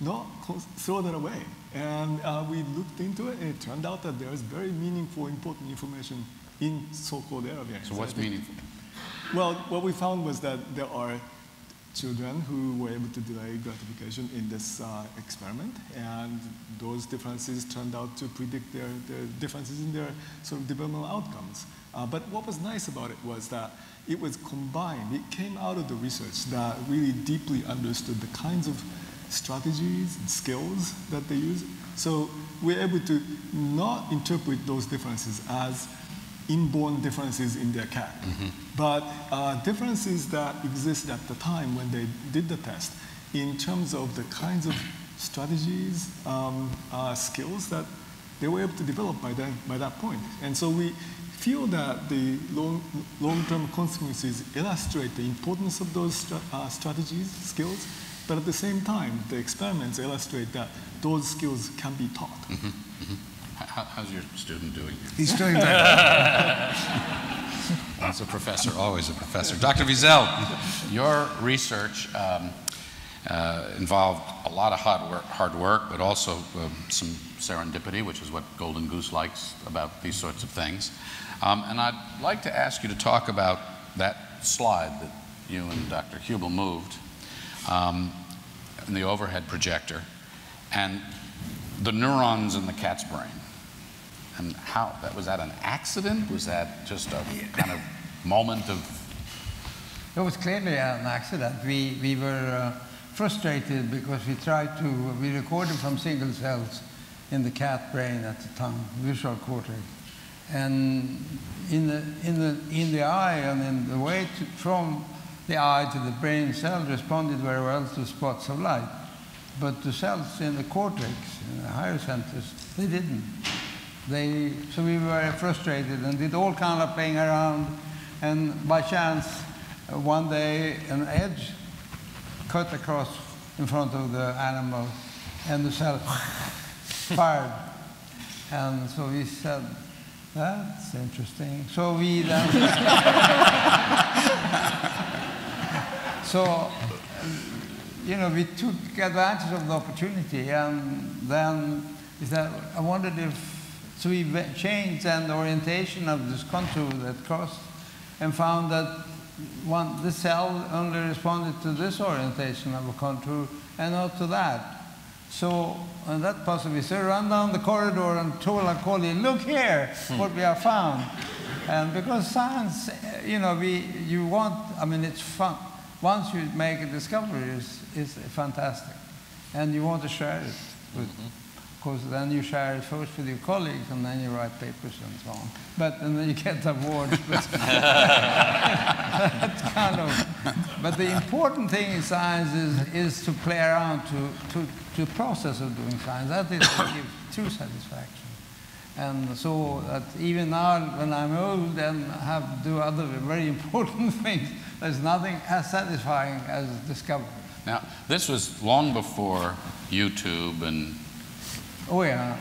not throw that away. And we looked into it, and it turned out that there's very meaningful, important information in so-called error variance. So what's meaningful? Well, what we found was that there are children who were able to delay gratification in this experiment, and those differences turned out to predict their differences in their sort of developmental outcomes. But what was nice about it was that it was combined. It came out of the research that really deeply understood the kinds of strategies and skills that they use. So we're able to not interpret those differences as inborn differences in their character, but differences that exist at the time when they did the test in terms of the kinds of strategies, skills that they were able to develop by that point. And so we feel that the long-term consequences illustrate the importance of those strategies, skills, but at the same time, the experiments illustrate that those skills can be taught. How's your student doing? He's doing better. As a professor, always a professor. Dr. Wiesel, your research involved a lot of hard work, but also some serendipity, which is what Golden Goose likes about these sorts of things. And I'd like to ask you to talk about that slide that you and Dr. Hubel moved in the overhead projector, and the neurons in the cat's brain. And how, was that an accident? Was that just a kind of moment of... It was clearly an accident. We were frustrated because we recorded from single cells in the cat brain at the time, visual cortex. And in the eye, and in the way from the eye to the brain cell responded very well to spots of light. But the cells in the cortex, in the higher centers, they didn't. So we were frustrated and did all kind of playing around. And by chance, one day, an edge cut across in front of the animal, and the cell fired. And so we said, that's interesting. So we then... So, you know, we took advantage of the opportunity, and then we said, I wondered if... So we changed then the orientation of this contour that crossed, and found that the cell only responded to this orientation of a contour and not to that. So, and that possibly, so we ran down the corridor and told our colleague, look here, what we have found. And because science, you know, it's fun. Once you make a discovery, it's fantastic. And you want to share it with, of course, then you share it first with your colleagues, and then you write papers and so on. And then you get awards. But that's kind of, but the important thing in science is to play around to the process of doing science. That is what gives true satisfaction. And so that even now, when I'm old and have to do other very important things, there's nothing as satisfying as discovery. Now, this was long before YouTube and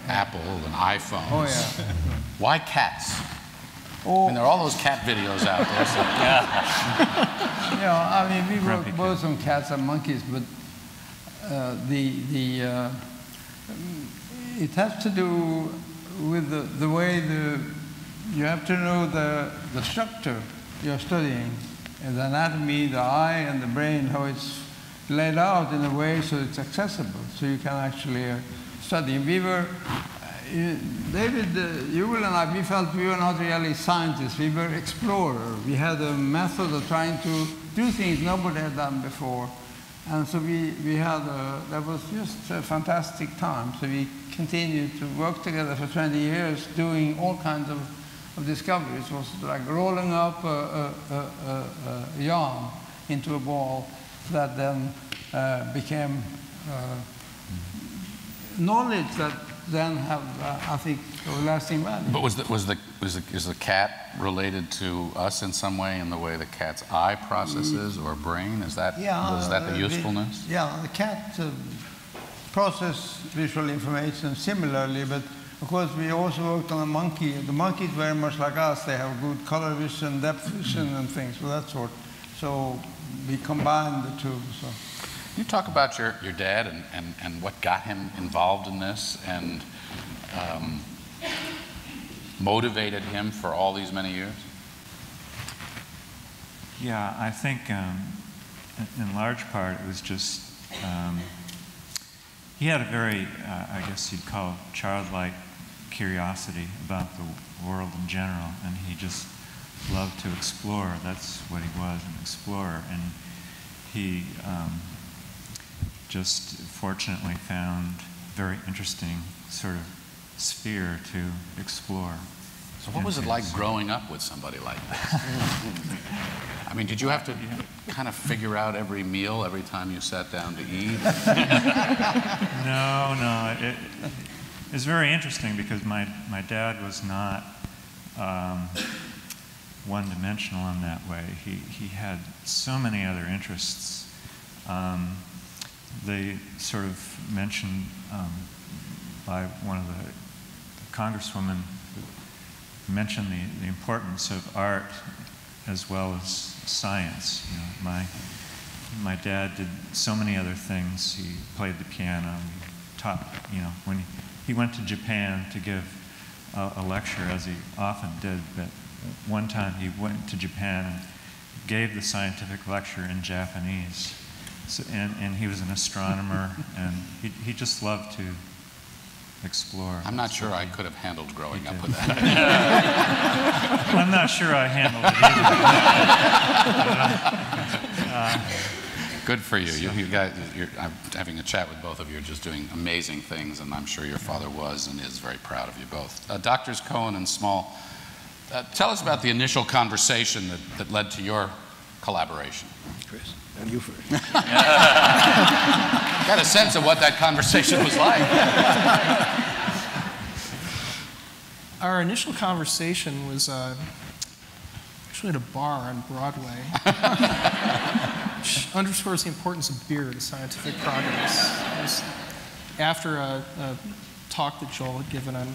Apple and iPhones. Oh, yeah. Why cats? I mean, there are all those cat videos out there. So. You know, I mean, we work both on cats and monkeys, but it has to do with the way you have to know the structure you're studying, and the anatomy, the eye, and the brain, how it's laid out in a way so it's accessible, so you can actually study. We were, David, Yuval and I, we felt we were not really scientists, we were explorers. We had a method of trying to do things nobody had done before. And so that was just a fantastic time. So we continued to work together for 20 years, doing all kinds of discoveries. It was like rolling up a yarn into a ball that then became knowledge that then have, I think, lasting value. But is the cat related to us in some way in the way the cat's eye processes or brain? Is that the usefulness? The cat process visual information similarly, but of course we also worked on a monkey. The monkey is very much like us. They have good color vision, depth vision, and things of that sort. So we combined the two. So. Can you talk about your dad and what got him involved in this and motivated him for all these many years? Yeah, I think in large part it was just, he had a very, I guess you'd call childlike curiosity about the world in general, and he just loved to explore. That's what he was, an explorer. And he just fortunately found a very interesting sort of sphere to explore. So what was it like growing up with somebody like this? I mean, did you have to kind of figure out every meal every time you sat down to eat? No. It's very interesting because my dad was not one-dimensional in that way. He had so many other interests. They sort of mentioned by one of the Congresswoman mentioned the importance of art as well as science. You know, my dad did so many other things. He played the piano. He taught, you know, when he went to Japan to give a lecture, as he often did, but one time he went to Japan and gave the scientific lecture in Japanese. So, and he was an astronomer, and he just loved to explore. I'm not sure I could have handled growing up with that. Well, I'm not sure I handled it either. Good for you. You guys, I'm having a chat with both of you. You're just doing amazing things, and I'm sure your father was and is very proud of you both. Doctors Cohen and Small, tell us about the initial conversation that led to your collaboration. Chris, and you first. Got a sense of what that conversation was like. Our initial conversation was actually at a bar on Broadway, which underscores the importance of beer to scientific progress. It was after a talk that Joel had given on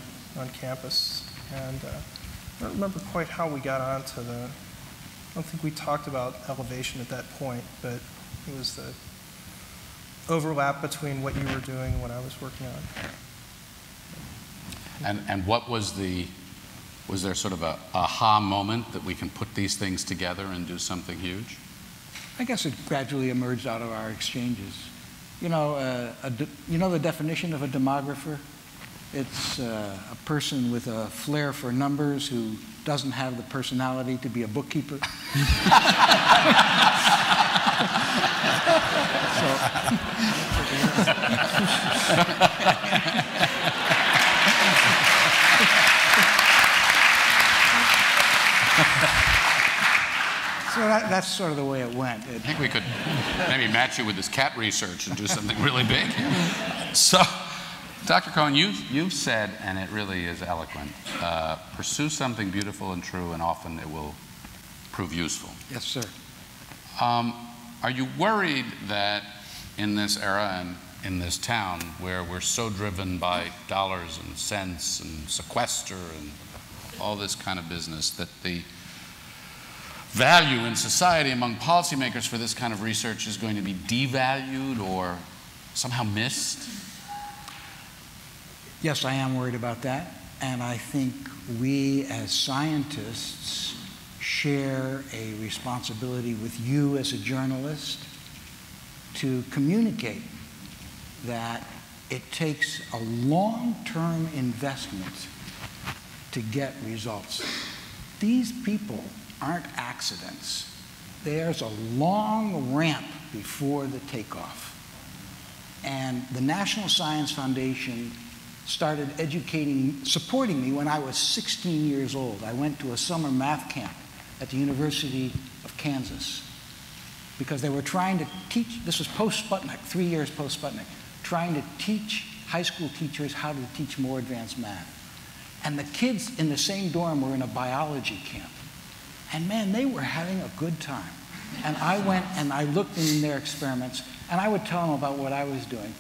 campus, and I don't remember quite how we got onto I don't think we talked about elevation at that point, but it was the overlap between what you were doing and what I was working on. And what was was there sort of a aha moment that we can put these things together and do something huge? I guess it gradually emerged out of our exchanges. You know, you know the definition of a demographer? It's a person with a flair for numbers who doesn't have the personality to be a bookkeeper. So that's sort of the way it went. I think we could maybe match you with this cat research and do something really big. So, Dr. Cohen, you've said, and it really is eloquent, pursue something beautiful and true, and often it will prove useful. Yes, sir. Are you worried that in this era and in this town where we're so driven by dollars and cents and sequester and all this kind of business, that the value in society among policymakers for this kind of research is going to be devalued or somehow missed? Yes, I am worried about that, and I think we as scientists share a responsibility with you as a journalist to communicate that it takes a long-term investment to get results. These people aren't accidents. There's a long ramp before the takeoff. And the National Science Foundation started supporting me when I was 16 years old. I went to a summer math camp at the University of Kansas because they were trying to teach, this was post-Sputnik, 3 years post-Sputnik, trying to teach high school teachers how to teach more advanced math. And the kids in the same dorm were in a biology camp. And man, they were having a good time. And I went and I looked in their experiments, and I would tell them about what I was doing.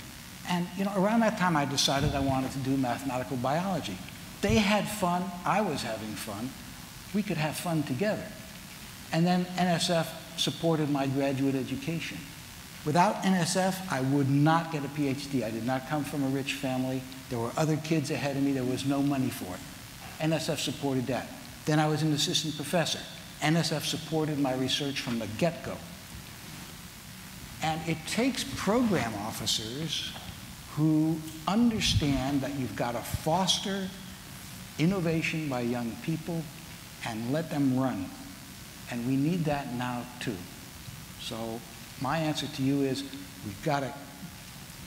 And you know, around that time I decided I wanted to do mathematical biology. They had fun, I was having fun. We could have fun together. And then NSF supported my graduate education. Without NSF, I would not get a PhD. I did not come from a rich family. There were other kids ahead of me. There was no money for it. NSF supported that. Then I was an assistant professor. NSF supported my research from the get-go. And it takes program officers who understand that you've got to foster innovation by young people and let them run. And we need that now too. So my answer to you is we've got to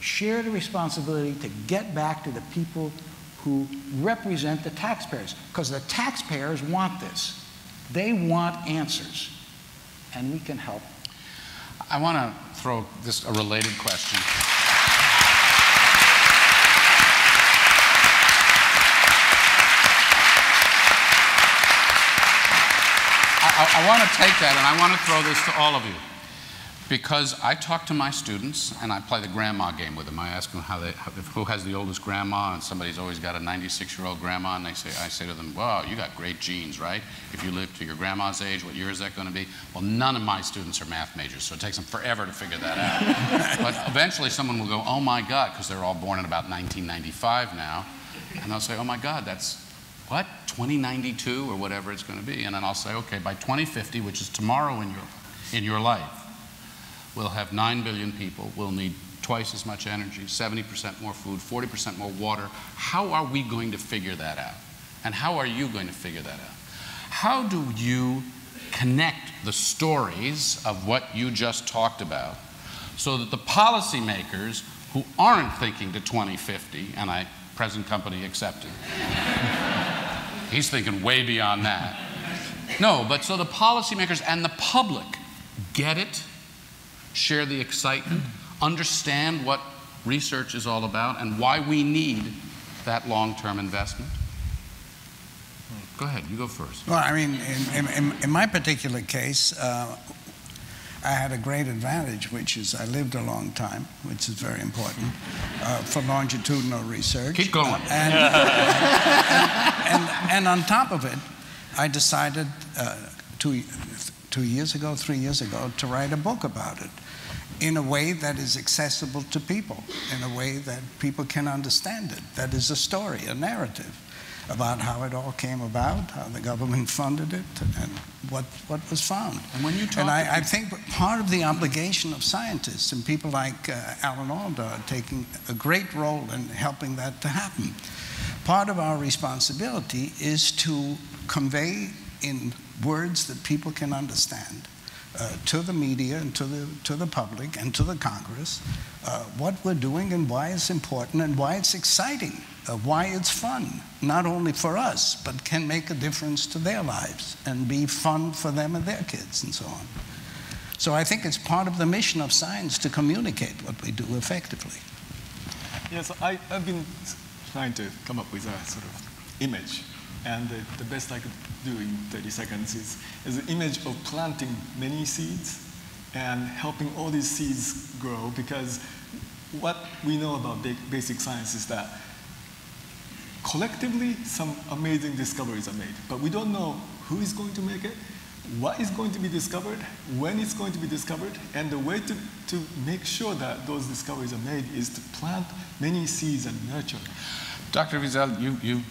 share the responsibility to get back to the people who represent the taxpayers, because the taxpayers want this. They want answers, and we can help. I want to throw this a related question. I want to take that and I want to throw this to all of you. Because I talk to my students and I play the grandma game with them. I ask them who has the oldest grandma, and somebody's always got a 96-year-old grandma, and I say to them, wow, you got great genes, right? If you live to your grandma's age, what year is that going to be? Well, none of my students are math majors, so it takes them forever to figure that out. But eventually someone will go, oh my God, because they're all born in about 1995 now, and they'll say, oh my God, that's what, 2092 or whatever it's going to be. And then I'll say, okay, by 2050, which is tomorrow in your life, we'll have 9 billion people. We'll need twice as much energy, 70% more food, 40% more water. How are we going to figure that out? And how are you going to figure that out? How do you connect the stories of what you just talked about so that the policymakers who aren't thinking to 2050, and present company accepted, he's thinking way beyond that. No, but so the policymakers and the public get it, share the excitement, understand what research is all about and why we need that long-term investment? Go ahead, you go first. Well, I mean, in my particular case, I had a great advantage, which is I lived a long time, which is very important for longitudinal research. Keep going. And on top of it, I decided 3 years ago, to write a book about it in a way that is accessible to people, in a way that people can understand it. That is a story, a narrative about how it all came about, how the government funded it, and what was found. And when you talk, and I think part of the obligation of scientists and people like Alan Alda are taking a great role in helping that to happen. Part of our responsibility is to convey in words that people can understand to the media and to the public and to the Congress what we're doing and why it's important and why it's exciting, why it's fun, not only for us, but can make a difference to their lives and be fun for them and their kids and so on. So I think it's part of the mission of science to communicate what we do effectively. Yes, I've been trying to come up with a sort of image. And the best I could do in 30 seconds is an image of planting many seeds and helping all these seeds grow, because what we know about basic science is that collectively some amazing discoveries are made, but we don't know who is going to make it, what is going to be discovered, when it's going to be discovered, and the way to make sure that those discoveries are made is to plant many seeds and nurture. Dr. Wiesel, you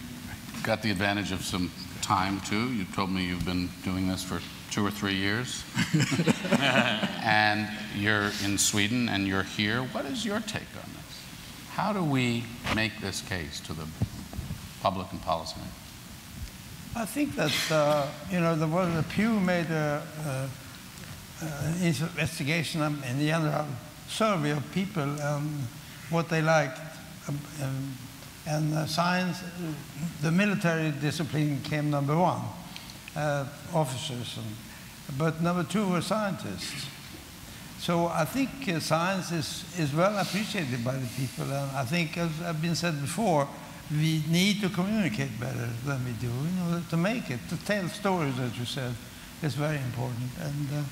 got the advantage of some time too. You told me you've been doing this for 2 or 3 years. And you're in Sweden and you're here. What is your take on this? How do we make this case to the public and policymakers? I think that, the Pew made an investigation in the end of survey of people and what they liked. And science, the military discipline came number 1, officers, but number 2 were scientists. So I think science is well appreciated by the people, and I think, as I've been said before, we need to communicate better than we do in order to make it. To tell stories, as you said, is very important. And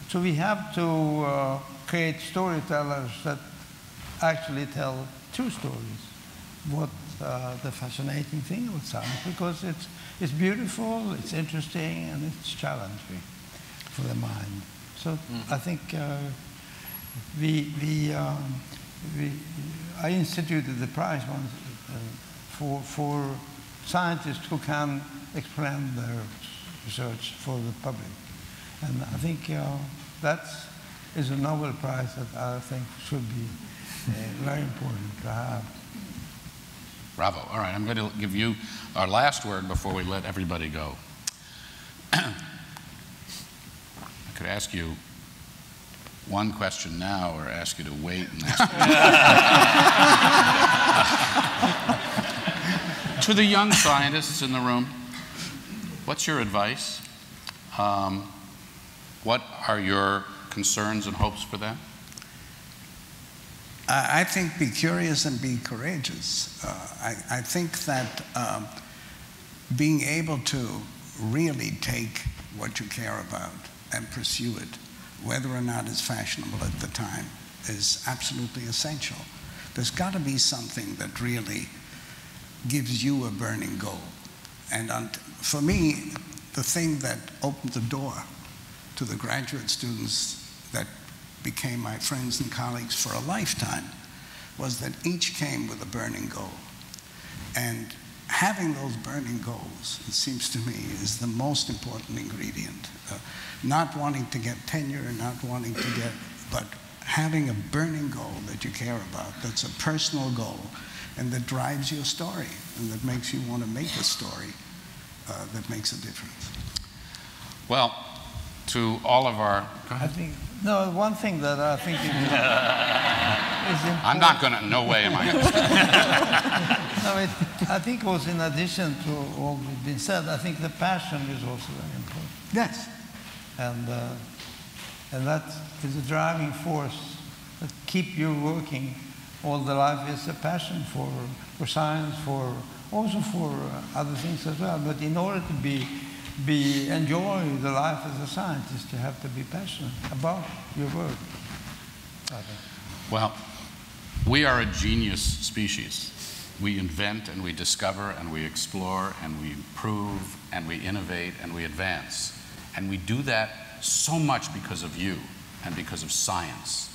so we have to create storytellers that actually tell true stories. What the fascinating thing about science, because it's beautiful, it's interesting, and it's challenging for the mind. So I think I instituted the prize once for scientists who can explain their research for the public, and I think that is a Nobel Prize that I think should be very important to have. Bravo. All right, I'm going to give you our last word before we let everybody go. I could ask you one question now or ask you to wait and ask To the young scientists in the room, what's your advice? What are your concerns and hopes for them? I think be curious and be courageous. I think that being able to really take what you care about and pursue it whether or not it's fashionable at the time, is absolutely essential. There's got to be something that really gives you a burning goal. And for me, the thing that opened the door to the graduate students that became my friends and colleagues for a lifetime was that each came with a burning goal. And having those burning goals, it seems to me, is the most important ingredient. Not wanting to get tenure, not wanting to get, but having a burning goal that you care about, that's a personal goal, and that drives your story, and that makes you want to make a story that makes a difference. Well, to all of our... I think, no, one thing that I think is important. I'm not going to, no way am I going to. No, I think also in addition to all that's been said, I think the passion is also very important. Yes. And that is a driving force that keep you working all the life. Is a passion for science, also for other things as well. But in order to enjoy the life as a scientist, you have to be passionate about your work, I think. Well, we are a genius species. We invent and we discover and we explore and we improve and we innovate and we advance. And we do that so much because of you and because of science.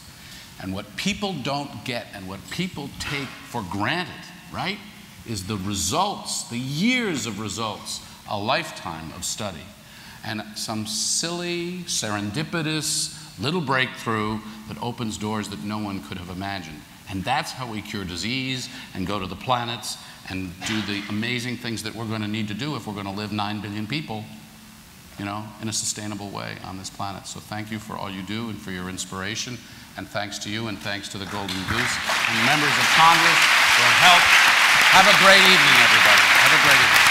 And what people don't get and what people take for granted, right, is the results, the years of results, a lifetime of study, and some silly, serendipitous little breakthrough that opens doors that no one could have imagined. And that's how we cure disease and go to the planets and do the amazing things that we're going to need to do if we're going to live 9 billion people, you know, in a sustainable way on this planet. So thank you for all you do and for your inspiration. And thanks to you and thanks to the Golden Goose and members of Congress for help. Have a great evening, everybody. Have a great evening.